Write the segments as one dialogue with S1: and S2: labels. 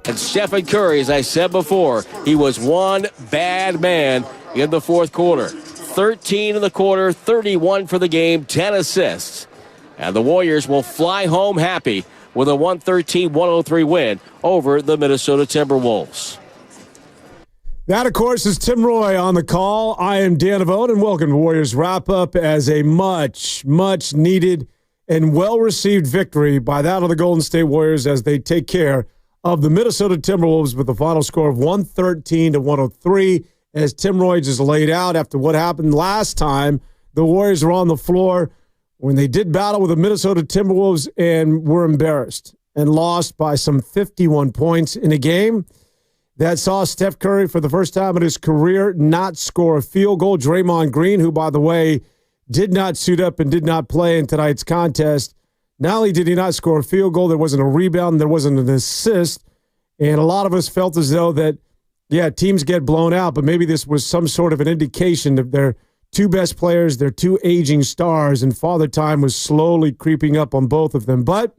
S1: And Stephen Curry, as I said before, he was one bad man in the fourth quarter. 13 in the quarter, 31 for the game, 10 assists. And the Warriors will fly home happy with a 113-103 win over the Minnesota Timberwolves.
S2: That, of course, is Tim Roy on the call. I am Dan Avone, and welcome to Warriors Wrap-Up as a much, much needed and well-received victory by that of the Golden State Warriors as they take care of the Minnesota Timberwolves with a final score of 113-103. As Tim Roy just laid out after what happened last time, the Warriors were on the floor when they did battle with the Minnesota Timberwolves and were embarrassed and lost by some 51 points in a game that saw Steph Curry for the first time in his career not score a field goal. Draymond Green, who, by the way, did not suit up and did not play in tonight's contest. Not only did he not score a field goal, there wasn't a rebound, there wasn't an assist, and a lot of us felt as though that, yeah, teams get blown out, but maybe this was some sort of an indication of their two best players, their two aging stars, and Father Time was slowly creeping up on both of them. But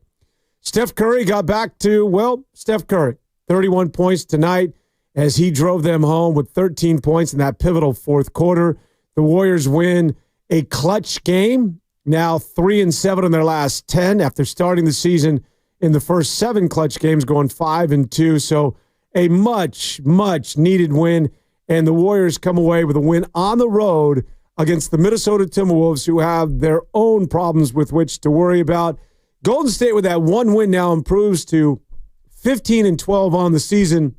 S2: Steph Curry got back to, well, Steph Curry, 31 points tonight as he drove them home with 13 points in that pivotal fourth quarter. The Warriors win a clutch game, now 3-7 in their last 10 after starting the season in the first 7 clutch games, going 5-2. So a much, much needed win, and the Warriors come away with a win on the road against the Minnesota Timberwolves, who have their own problems with which to worry about. Golden State, with that one win, now improves to 15-12 on the season.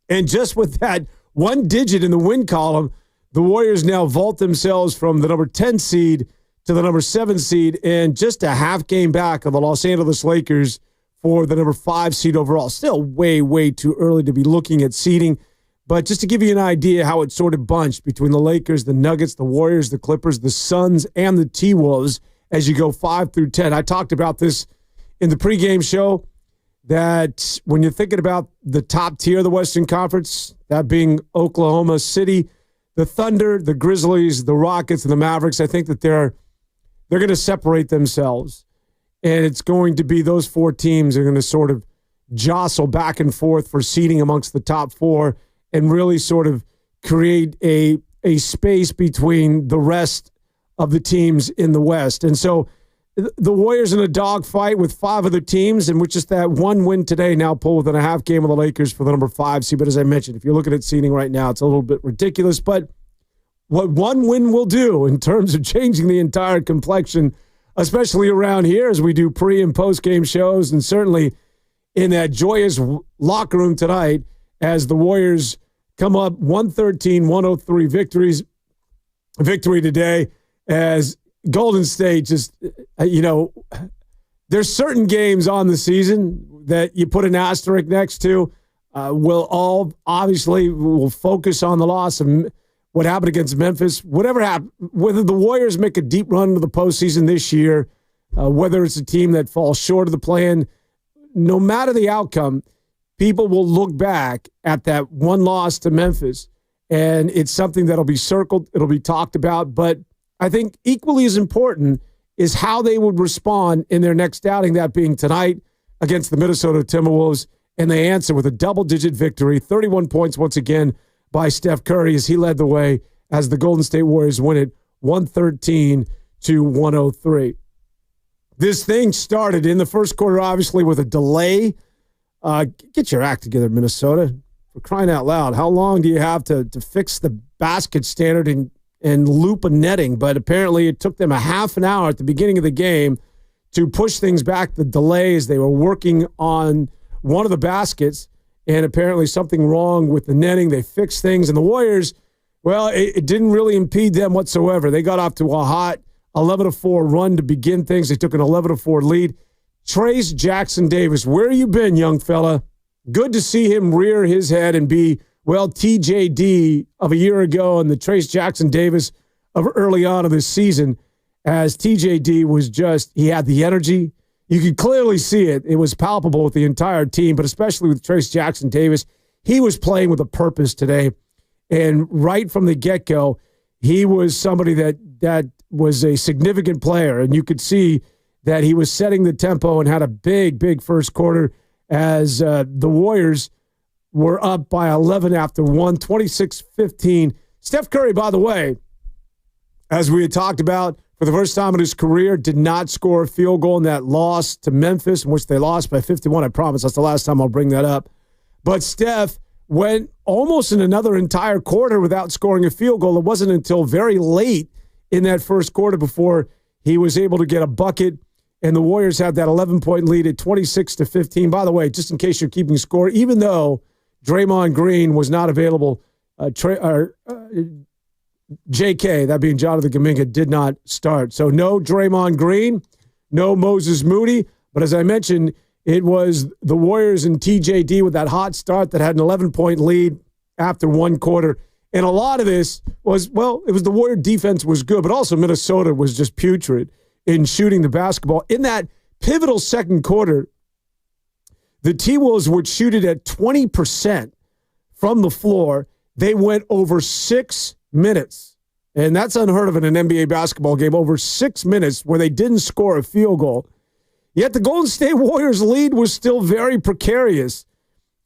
S2: And just with that one digit in the win column, the Warriors now vault themselves from the number 10 seed to the number 7 seed and just a half game back of the Los Angeles Lakers for the number 5 seed overall. Still way, way too early to be looking at seeding. But just to give you an idea how it sort of bunched between the Lakers, the Nuggets, the Warriors, the Clippers, the Suns, and the T-Wolves as you go 5 through 10. I talked about this in the pregame show that when you're thinking about the top tier of the Western Conference, that being Oklahoma City, the Thunder, the Grizzlies, the Rockets, and the Mavericks, I think that they're going to separate themselves. And it's going to be those 4 teams are going to sort of jostle back and forth for seeding amongst the top 4 and really sort of create a space between the rest of the teams in the West. And so the Warriors in a dogfight with 5 other teams, and with just that one win today, now pull within a half game of the Lakers for the number 5 seed. But as I mentioned, if you're looking at seeding right now, it's a little bit ridiculous. But what one win will do in terms of changing the entire complexion, especially around here as we do pre- and post-game shows, and certainly in that joyous locker room tonight as the Warriors come up 113-103 victory today as Golden State just, there's certain games on the season that you put an asterisk next to. We'll all obviously will focus on the loss of what happened against Memphis. Whatever happened, whether the Warriors make a deep run into the postseason this year, whether it's a team that falls short of the plan, no matter the outcome, people will look back at that one loss to Memphis, and it's something that'll be circled, it'll be talked about, but I think equally as important is how they would respond in their next outing, that being tonight against the Minnesota Timberwolves, and they answer with a double-digit victory, 31 points once again by Steph Curry as he led the way as the Golden State Warriors win it 113-103. This thing started in the first quarter, obviously, with a delay. Get your act together, Minnesota. For crying out loud, how long do you have to fix the basket standard and loop a netting? But apparently it took them a half an hour at the beginning of the game to push things back, the delays. They were working on one of the baskets, and apparently something wrong with the netting. They fixed things, and the Warriors, well, it didn't really impede them whatsoever. They got off to a hot 11-4 run to begin things. They took an 11-4 lead. Trayce Jackson-Davis, where you been, young fella? Good to see him rear his head and be, well, TJD of a year ago and the Trayce Jackson-Davis of early on of this season, as TJD was just, he had the energy. You could clearly see it. It was palpable with the entire team, but especially with Trayce Jackson-Davis. He was playing with a purpose today. And right from the get-go, he was somebody that was a significant player. And you could see that he was setting the tempo and had a big, big first quarter as the Warriors were up by 11 after one, 26-15. Steph Curry, by the way, as we had talked about, for the first time in his career, did not score a field goal in that loss to Memphis, in which they lost by 51. I promise that's the last time I'll bring that up. But Steph went almost in another entire quarter without scoring a field goal. It wasn't until very late in that first quarter before he was able to get a bucket, and the Warriors had that 11-point lead at 26-15. By the way, just in case you're keeping score, even though Draymond Green was not available, JK, that being Jonathan Kuminga, did not start. So no Draymond Green, no Moses Moody. But as I mentioned, it was the Warriors and TJD with that hot start that had an 11-point lead after one quarter. And a lot of this was, well, it was the Warrior defense was good, but also Minnesota was just putrid in shooting the basketball. In that pivotal second quarter, the T-Wolves would shoot it at 20% from the floor. They went over 6 minutes, and that's unheard of in an NBA basketball game, over 6 minutes where they didn't score a field goal. Yet the Golden State Warriors lead was still very precarious,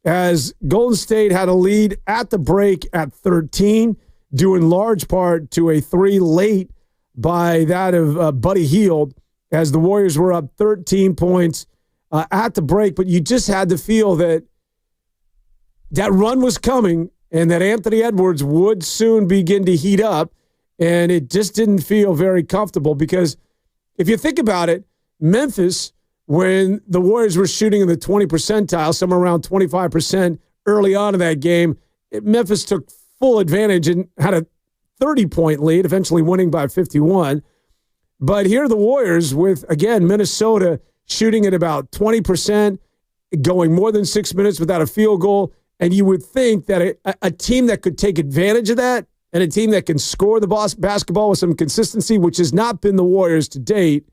S2: as Golden State had a lead at the break at 13, due in large part to a three late by that of Buddy Hield, as the Warriors were up 13 points at the break. But you just had to feel that that run was coming and that Anthony Edwards would soon begin to heat up, and it just didn't feel very comfortable because if you think about it, Memphis, when the Warriors were shooting in the 20 percentile, somewhere around 25% early on in that game, Memphis took full advantage and had a 30-point lead, eventually winning by 51. But here are the Warriors with, again, Minnesota shooting at about 20%, going more than 6 minutes without a field goal. And you would think that a team that could take advantage of that and a team that can score the basketball with some consistency, which has not been the Warriors to date,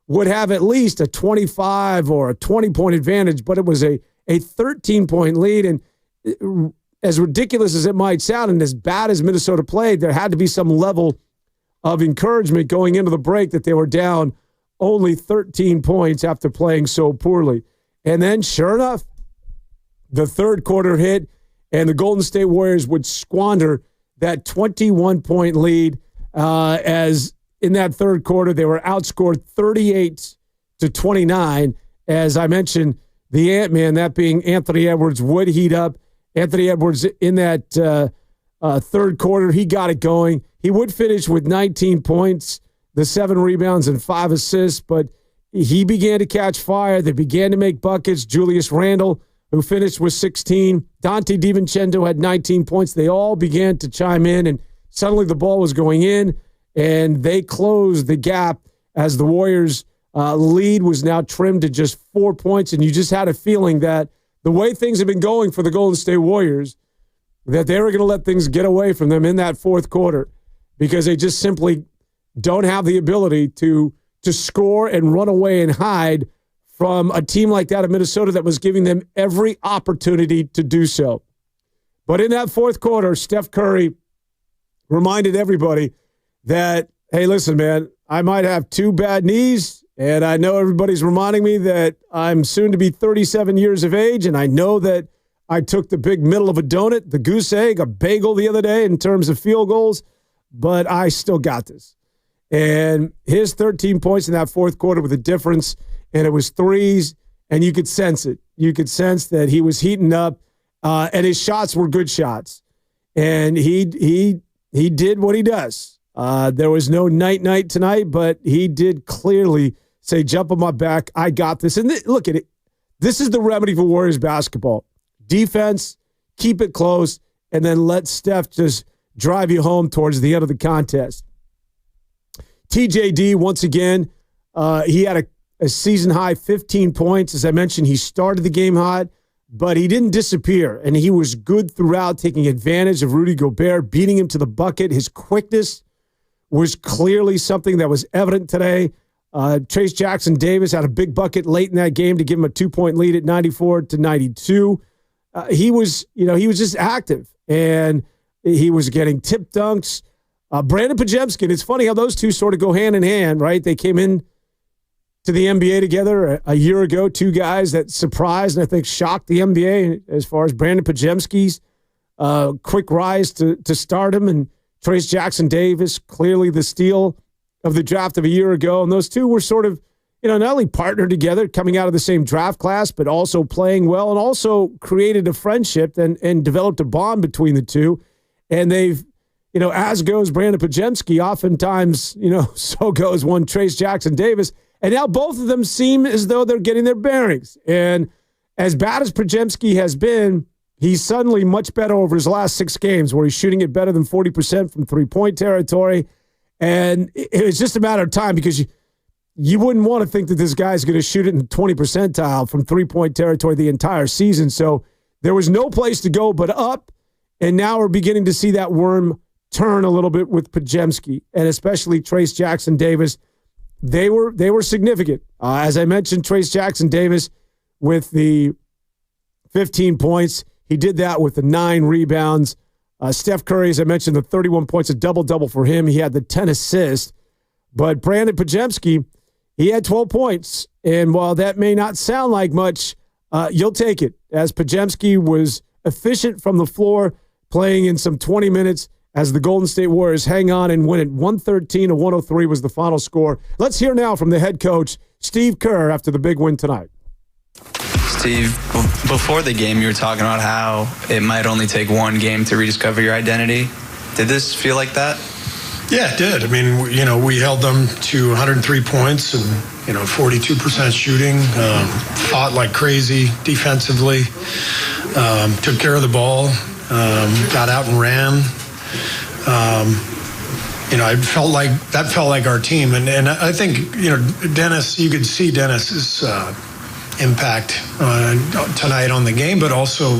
S2: would have at least a 25 or a 20-point advantage. But it was a 13-point lead. And as ridiculous as it might sound and as bad as Minnesota played, there had to be some level of encouragement going into the break that they were down only 13 points after playing so poorly. And then, sure enough, the third quarter hit, and the Golden State Warriors would squander that 21-point lead as in that third quarter they were outscored 38-29. As I mentioned, the Ant-Man, that being Anthony Edwards, would heat up. Anthony Edwards in that third quarter, he got it going. He would finish with 19 points, the 7 rebounds and 5 assists, but he began to catch fire. They began to make buckets. Julius Randle, who finished with 16. Dante DiVincenzo had 19 points. They all began to chime in, and suddenly the ball was going in, and they closed the gap as the Warriors' lead was now trimmed to just 4 points, and you just had a feeling that the way things have been going for the Golden State Warriors, that they were going to let things get away from them in that fourth quarter because they just simply don't have the ability to score and run away and hide from a team like that of Minnesota that was giving them every opportunity to do so. But in that fourth quarter, Steph Curry reminded everybody that, hey, listen, man, I might have 2 bad knees, and I know everybody's reminding me that I'm soon to be 37 years of age, and I know that I took the big middle of a donut, the goose egg, a bagel the other day in terms of field goals, but I still got this. And his 13 points in that fourth quarter with a difference, and it was threes, and you could sense it. You could sense that he was heating up, and his shots were good shots. And he did what he does. There was no night tonight, but he did clearly say, jump on my back, I got this. And look at it. This is the remedy for Warriors basketball. Defense, keep it close, and then let Steph just drive you home towards the end of the contest. TJD, once again, he had a season-high 15 points. As I mentioned, he started the game hot, but he didn't disappear, and he was good throughout, taking advantage of Rudy Gobert, beating him to the bucket. His quickness was clearly something that was evident today. Trace Jackson-Davis had a big bucket late in that game to give him a 2-point lead at 94-92. He was just active, and he was getting tip dunks. Brandon Pajemski, it's funny how those two sort of go hand in hand, right? They came in to the NBA together a year ago, two guys that surprised and I think shocked the NBA as far as Brandon Podziemski's quick rise to stardom, and Trayce Jackson-Davis, clearly the steal of the draft of a year ago. And those two were sort of, not only partnered together coming out of the same draft class, but also playing well and also created a friendship and developed a bond between the two. And they've, as goes Brandon Podziemski, oftentimes, so goes one Trayce Jackson-Davis. And now both of them seem as though they're getting their bearings. And as bad as Podziemski has been, he's suddenly much better over his last 6 games where he's shooting it better than 40% from three-point territory. And it's just a matter of time because you wouldn't want to think that this guy's going to shoot it in 20 percentile from three-point territory the entire season. So there was no place to go but up, and now we're beginning to see that worm turn a little bit with Podziemski, and especially Trayce Jackson-Davis. They were significant. As I mentioned, Trayce Jackson-Davis with the 15 points. He did that with the 9 rebounds. Steph Curry, as I mentioned, the 31 points, a double-double for him. He had the 10 assists. But Brandon Podziemski, he had 12 points. And while that may not sound like much, you'll take it, as Podziemski was efficient from the floor, playing in some 20 minutes as the Golden State Warriors hang on and win it. 113-103 was the final score. Let's hear now from the head coach, Steve Kerr, after the big win tonight.
S3: Steve, before the game, you were talking about how it might only take one game to rediscover your identity. Did this feel like that?
S4: Yeah, it did. I mean, we held them to 103 points and, 42% shooting, fought like crazy defensively, took care of the ball, got out and ran. I felt like our team. And I think, Dennis, you could see Dennis's impact tonight on the game, but also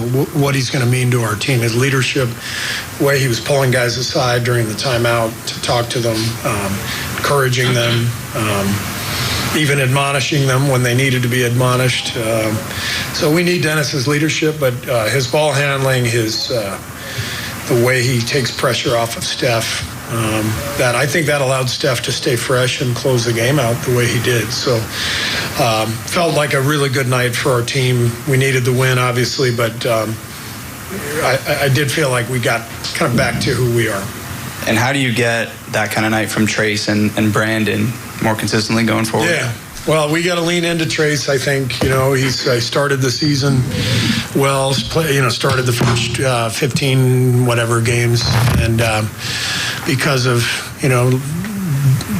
S4: what he's going to mean to our team. His leadership, the way he was pulling guys aside during the timeout to talk to them, encouraging them, even admonishing them when they needed to be admonished. So we need Dennis's leadership, but his ball handling, the way he takes pressure off of Steph, that I think that allowed Steph to stay fresh and close the game out the way he did. So felt like a really good night for our team. We needed the win, obviously, but I did feel like we got kind of back to who we are.
S3: And how do you get that kind of night from Trayce and Brandon more consistently going forward?
S4: Yeah. Well, we got to lean into Trayce. I think he started the season well. Started the first 15 whatever games, and because of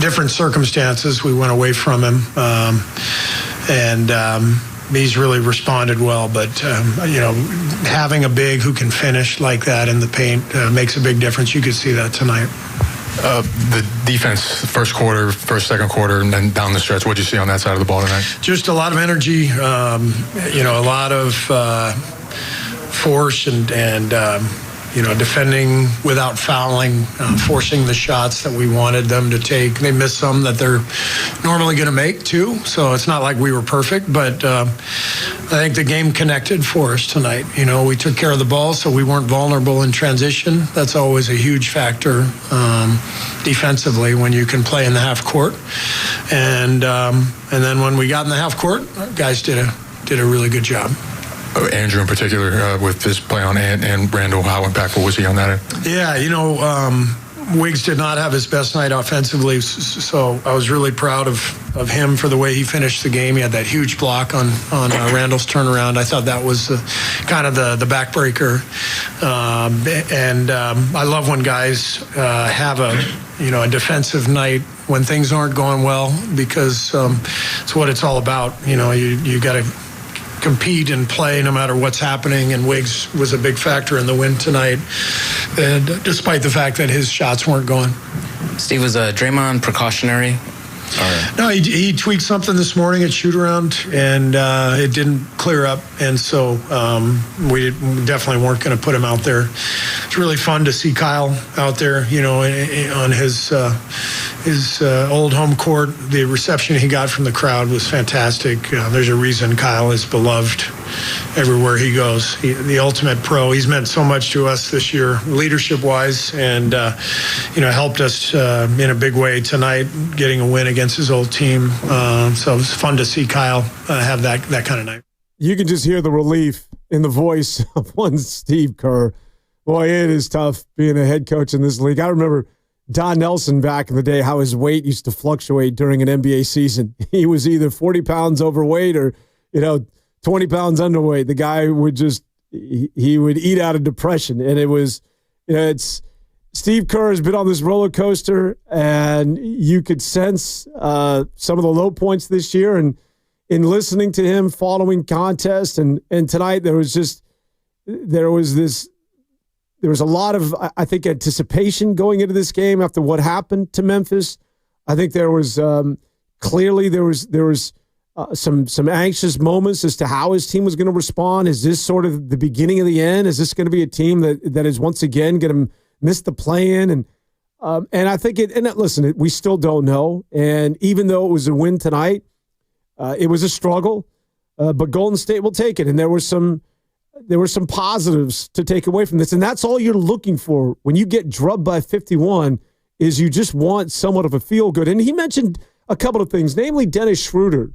S4: different circumstances, we went away from him, and he's really responded well. But having a big who can finish like that in the paint makes a big difference. You could see that tonight.
S5: The defense, first quarter, second quarter, and then down the stretch, what did you see on that side of the ball tonight?
S4: Just a lot of energy, a lot of force and defending without fouling, forcing the shots that we wanted them to take. They missed some that they're normally going to make too, so it's not like we were perfect, but I think the game connected for us tonight. We took care of the ball, so we weren't vulnerable in transition. That's always a huge factor defensively when you can play in the half court. And then when we got in the half court, guys did a really good job.
S5: Andrew in particular, with his play on Ant and Randall, how impactful was he on that?
S4: Yeah, Wiggs did not have his best night offensively, so I was really proud of him for the way he finished the game. He had that huge block on Randall's turnaround. I thought that was kind of the backbreaker. And I love when guys have a defensive night when things aren't going well, because it's what it's all about. You got to compete and play no matter what's happening, and Wiggs was a big factor in the win tonight, and despite the fact that his shots weren't going.
S6: Steve, was Draymond precautionary?
S4: No, he tweaked something this morning at shoot-around, and it didn't clear up, and so we definitely weren't going to put him out there. It's really fun to see Kyle out there, on his old home court. The reception he got from the crowd was fantastic. There's a reason Kyle is beloved everywhere he goes. The ultimate pro. He's meant so much to us this year, leadership-wise, and helped us in a big way tonight, getting a win against his old team. So it was fun to see Kyle have that kind of night.
S2: You can just hear the relief in the voice of one Steve Kerr. Boy, it is tough being a head coach in this league. I remember Don Nelson back in the day, how his weight used to fluctuate during an NBA season. He was either 40 pounds overweight or, 20 pounds underweight. The guy would he would eat out of depression. And it was, it's Steve Kerr has been on this roller coaster, and you could sense some of the low points this year. And in listening to him following contests, and tonight there was a lot of, I think, anticipation going into this game after what happened to Memphis. I think there was clearly some anxious moments as to how his team was going to respond. Is this sort of the beginning of the end? Is this going to be a team that is once again going to miss the play-in? And I think listen, we still don't know. And even though it was a win tonight, it was a struggle. But Golden State will take it. And there were some positives to take away from this. And that's all you're looking for when you get drubbed by 51 is you just want somewhat of a feel good. And he mentioned a couple of things, namely Dennis Schroeder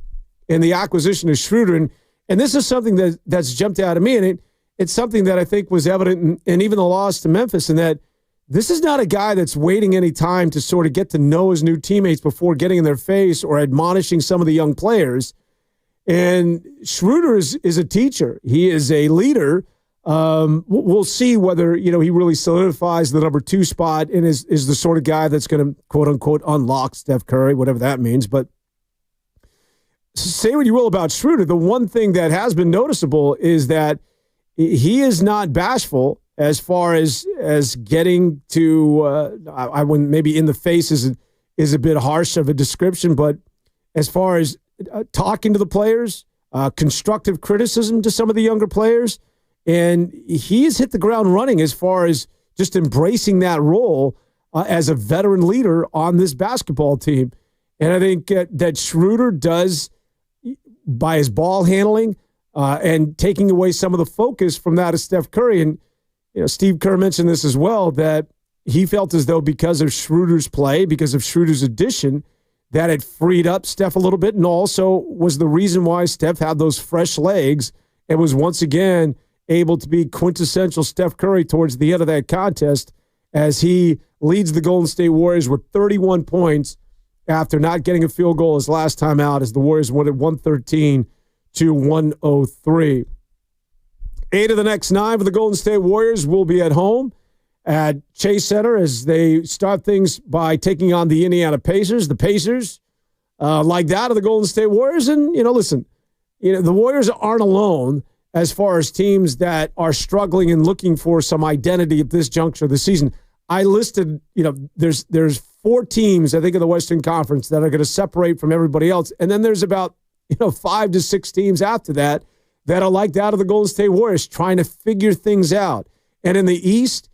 S2: and the acquisition of Schroeder. And this is something that's jumped out at me. And it's something that I think was evident in even the loss to Memphis, in that this is not a guy that's waiting any time to sort of get to know his new teammates before getting in their face or admonishing some of the young players. And Schroeder is a teacher. He is a leader. We'll see whether, he really solidifies the number 2 spot and is the sort of guy that's going to, quote unquote, unlock Steph Curry, whatever that means. But say what you will about Schroeder, the one thing that has been noticeable is that he is not bashful as far as getting to, I wouldn't, maybe in the face is a bit harsh of a description, but as far as talking to the players, constructive criticism to some of the younger players. And he has hit the ground running as far as just embracing that role as a veteran leader on this basketball team. And I think that Schroeder does, by his ball handling and taking away some of the focus from that of Steph Curry. And Steve Kerr mentioned this as well, that he felt as though because of Schroeder's play, because of Schroeder's addition, that it freed up Steph a little bit, and also was the reason why Steph had those fresh legs and was once again able to be quintessential Steph Curry towards the end of that contest as he leads the Golden State Warriors with 31 points after not getting a field goal his last time out, as the Warriors won at 113-103. 8 of the next 9 for the Golden State Warriors will be at home at Chase Center as they start things by taking on the Indiana Pacers. The Pacers, like that of the Golden State Warriors. And, listen, the Warriors aren't alone as far as teams that are struggling and looking for some identity at this juncture of the season. I listed, there's 4 teams, I think, in the Western Conference that are going to separate from everybody else. And then there's about, 5 to 6 teams after that are like that of the Golden State Warriors, trying to figure things out. And in the East,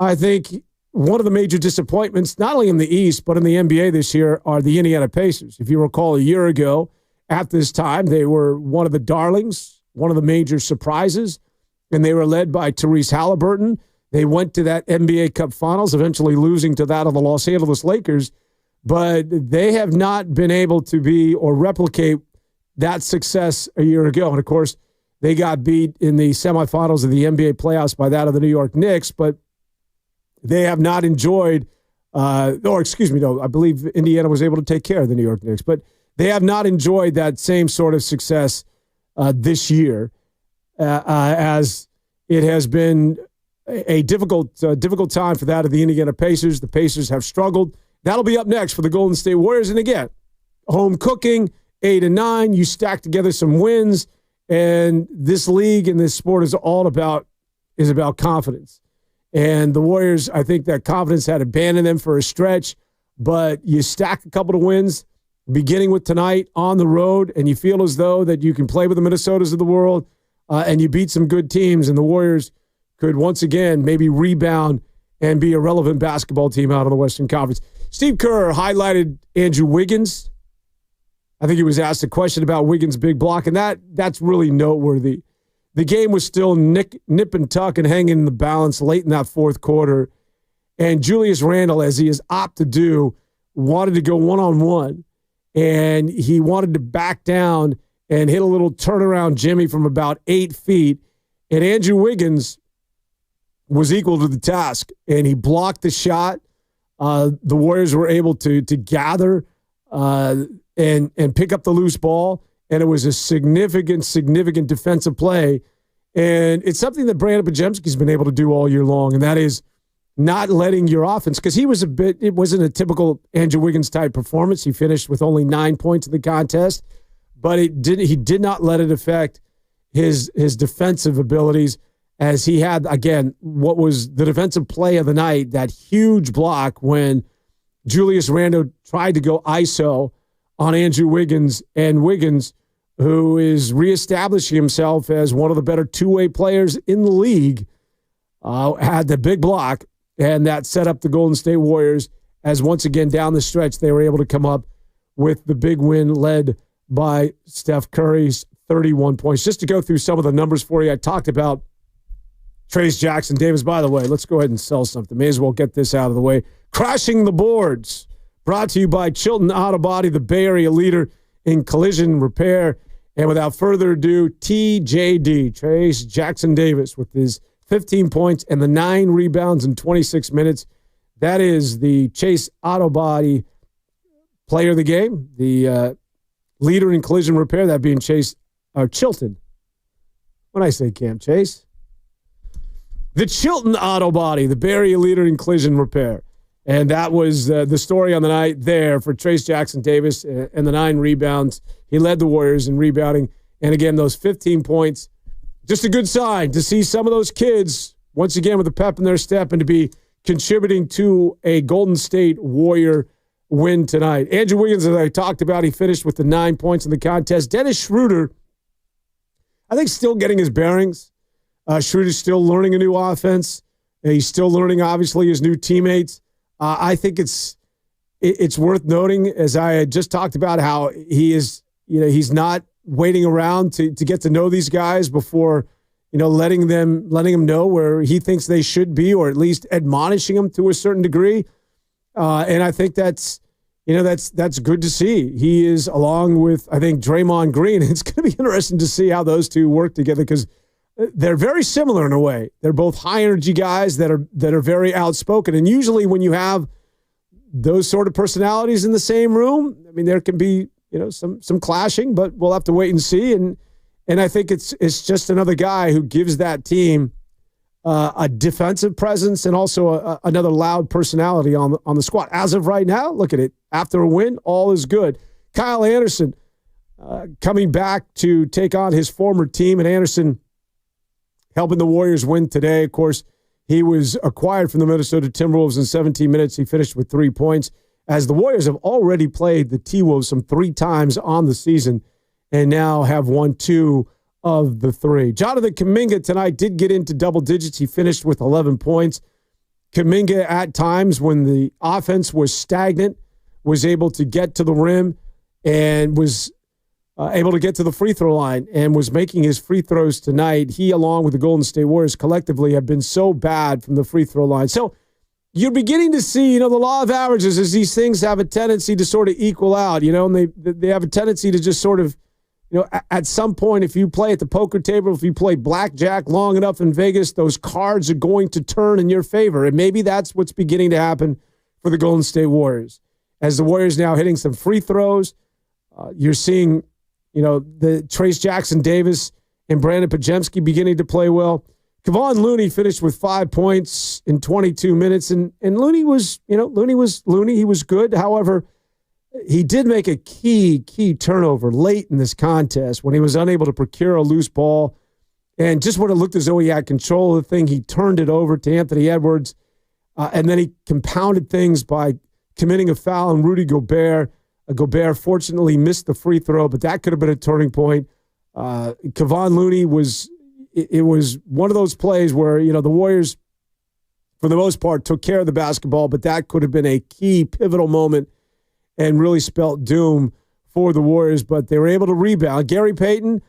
S2: I think one of the major disappointments, not only in the East, but in the NBA this year, are the Indiana Pacers. If you recall, a year ago at this time, they were one of the darlings, one of the major surprises, and they were led by Therese Halliburton. They went to that NBA Cup Finals, eventually losing to that of the Los Angeles Lakers, but they have not been able to be or replicate that success a year ago. And, of course, they got beat in the semifinals of the NBA playoffs by that of the New York Knicks, but they have not enjoyed, I believe Indiana was able to take care of the New York Knicks, but they have not enjoyed that same sort of success this year, as it has been a difficult time for that of the Indiana Pacers. The Pacers have struggled. That'll be up next for the Golden State Warriors. And again, home cooking, 8-9, you stack together some wins, and this league and this sport is about confidence. And the Warriors, I think that confidence had abandoned them for a stretch, but you stack a couple of wins, beginning with tonight on the road, and you feel as though that you can play with the Minnesotas of the world, and you beat some good teams, and the Warriors could once again maybe rebound and be a relevant basketball team out of the Western Conference. Steve Kerr highlighted Andrew Wiggins. I think he was asked a question about Wiggins' big block, and that's really noteworthy. the game was still nip and tuck and hanging in the balance late in that fourth quarter. And Julius Randle, as he is apt to do, wanted to go one-on-one. And he wanted to back down and hit a little turnaround Jimmy from about 8 feet. And Andrew Wiggins was equal to the task. And he blocked the shot. The Warriors were able to gather and pick up the loose ball. And it was a significant defensive play. And it's something that Brandon Podziemski's been able to do all year long, and that is not letting your offense, because it wasn't a typical Andrew Wiggins type performance. He finished with only 9 points in the contest, but he did not let it affect his defensive abilities, as he had, again, what was the defensive play of the night, that huge block when Julius Randle tried to go ISO on Andrew Wiggins, and Wiggins, who is reestablishing himself as one of the better two-way players in the league, had the big block, and that set up the Golden State Warriors as once again down the stretch they were able to come up with the big win led by Steph Curry's 31 points. Just to go through some of the numbers for you, I talked about Trayce Jackson-Davis. By the way, let's go ahead and sell something. May as well get this out of the way. Crashing the boards. Brought to you by Chilton Auto Body, the Bay Area leader in collision repair. And without further ado, TJD, Trayce Jackson-Davis, with his 15 points and the 9 rebounds in 26 minutes. That is the Chase Auto Body player of the game, the leader in collision repair, that being Chilton. When I say Camp Chase. The Chilton Auto Body, the Bay Area leader in collision repair. And that was the story on the night there for Trayce Jackson-Davis and the 9 rebounds. He led the Warriors in rebounding. And again, those 15 points, just a good sign to see some of those kids, once again, with a pep in their step and to be contributing to a Golden State Warrior win tonight. Andrew Wiggins, as I talked about, he finished with the 9 points in the contest. Dennis Schroeder, I think, still getting his bearings. Schroeder's still learning a new offense. He's still learning, obviously, his new teammates. I think it's worth noting, as I had just talked about, how he is, he's not waiting around to get to know these guys before, letting them know where he thinks they should be, or at least admonishing them to a certain degree. And I think that's good to see. He is, along with, I think, Draymond Green. It's going to be interesting to see how those two work together, because they're very similar in a way. They're both high energy guys that are very outspoken. And usually when you have those sort of personalities in the same room, I mean, there can be, some clashing, but we'll have to wait and see. And I think it's just another guy who gives that team a defensive presence and also another loud personality on the squad. As of right now, look at it. After a win, all is good. Kyle Anderson coming back to take on his former team, and Anderson helping the Warriors win today. Of course, he was acquired from the Minnesota Timberwolves in 17 minutes. He finished with 3 points, as the Warriors have already played the T-Wolves some 3 times on the season and now have won 2 of the 3. Jonathan Kuminga tonight did get into double digits. He finished with 11 points. Kuminga, at times when the offense was stagnant, was able to get to the rim and was able to get to the free throw line and was making his free throws tonight. He, along with the Golden State Warriors collectively, have been so bad from the free throw line. So you're beginning to see, the law of averages, as these things have a tendency to sort of equal out, and they have a tendency to just sort of, at some point, if you play at the poker table, if you play blackjack long enough in Vegas, those cards are going to turn in your favor. And maybe that's what's beginning to happen for the Golden State Warriors. As the Warriors now hitting some free throws, you're seeing, the Trayce Jackson-Davis and Brandon Podziemski beginning to play well. Kevon Looney finished with 5 points in 22 minutes, and Looney was, Looney. He was good. However, he did make a key turnover late in this contest when he was unable to procure a loose ball, and just when it looked as though he had control of the thing, he turned it over to Anthony Edwards, and then he compounded things by committing a foul on Rudy Gobert. Gobert fortunately missed the free throw, but that could have been a turning point. Kevon Looney was one of those plays where, the Warriors, for the most part, took care of the basketball, but that could have been a key pivotal moment and really spelt doom for the Warriors, but they were able to rebound. Gary Payton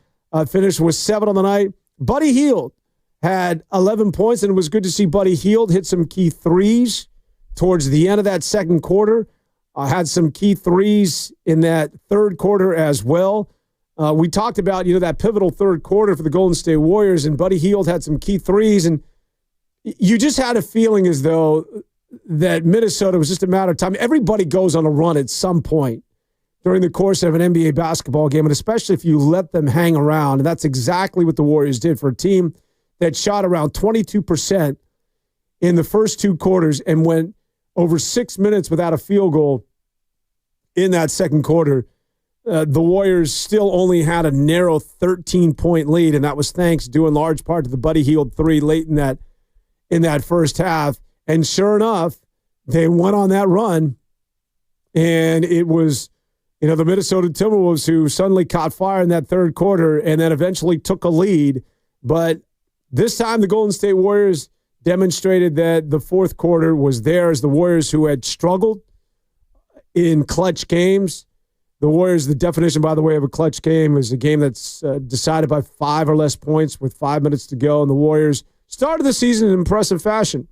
S2: finished with 7 on the night. Buddy Hield had 11 points, and it was good to see Buddy Hield hit some key threes towards the end of that second quarter. Had some key threes in that third quarter as well. We talked about, that pivotal third quarter for the Golden State Warriors, and Buddy Hield had some key threes, and you just had a feeling as though that Minnesota was just a matter of time. Everybody goes on a run at some point during the course of an NBA basketball game, and especially if you let them hang around. And that's exactly what the Warriors did for a team that shot around 22% in the first two quarters and went over 6 minutes without a field goal in that second quarter. The Warriors still only had a narrow 13-point lead, and that was thanks due in large part to the Buddy Hield three late in that first half. And sure enough, they went on that run, and it was the Minnesota Timberwolves who suddenly caught fire in that third quarter and then eventually took a lead. But this time the Golden State Warriors demonstrated that the fourth quarter was theirs. The Warriors who had struggled in clutch games. The Warriors, the definition, by the way, of a clutch game is a game that's decided by 5 or less points with 5 minutes to go. And the Warriors started the season in impressive fashion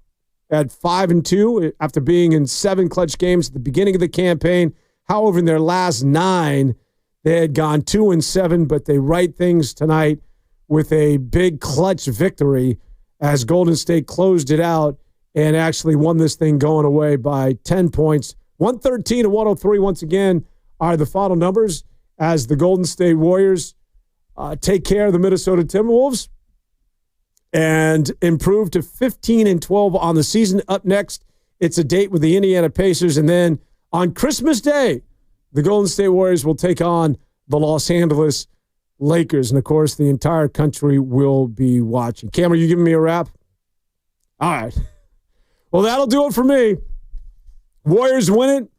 S2: at 5-2 after being in 7 clutch games at the beginning of the campaign. However, in their last 9, they had gone 2-7, but they right things tonight with a big clutch victory as Golden State closed it out and actually won this thing going away by 10 points. 113-103 once again are the final numbers as the Golden State Warriors take care of the Minnesota Timberwolves and improve to 15-12 on the season. Up next, it's a date with the Indiana Pacers, and then on Christmas Day, the Golden State Warriors will take on the Los Angeles Lakers, and of course, the entire country will be watching. Cam, are you giving me a wrap? All right. Well, that'll do it for me. Warriors win it.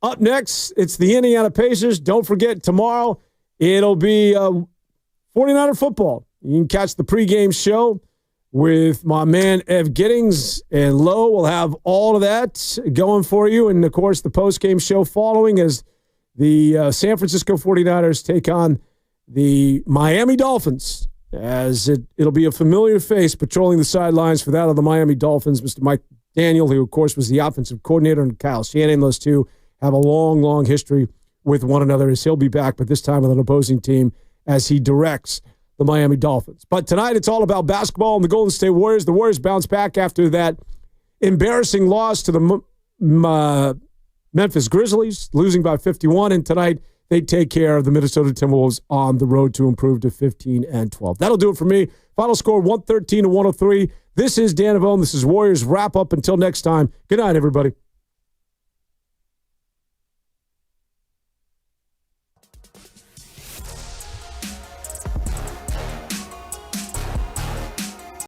S2: Up next, it's the Indiana Pacers. Don't forget, tomorrow, it'll be 49er football. You can catch the pregame show with my man Ev Giddings, and Lowe will have all of that going for you. And, of course, the postgame show following as the San Francisco 49ers take on the Miami Dolphins, as it'll be a familiar face patrolling the sidelines for that of the Miami Dolphins, Mr. Mike Daniel, who, of course, was the offensive coordinator, and Kyle Shanahan. Those two have a long, long history with one another, as he'll be back, but this time with an opposing team as he directs the Miami Dolphins. But tonight it's all about basketball and the Golden State Warriors. The Warriors bounce back after that embarrassing loss to the Memphis Grizzlies, losing by 51, and tonight they take care of the Minnesota Timberwolves on the road to improve to 15-12. That'll do it for me. Final score 113-103. This is Dan Avone. This is Warriors Wrap Up. Until next time, good night, everybody.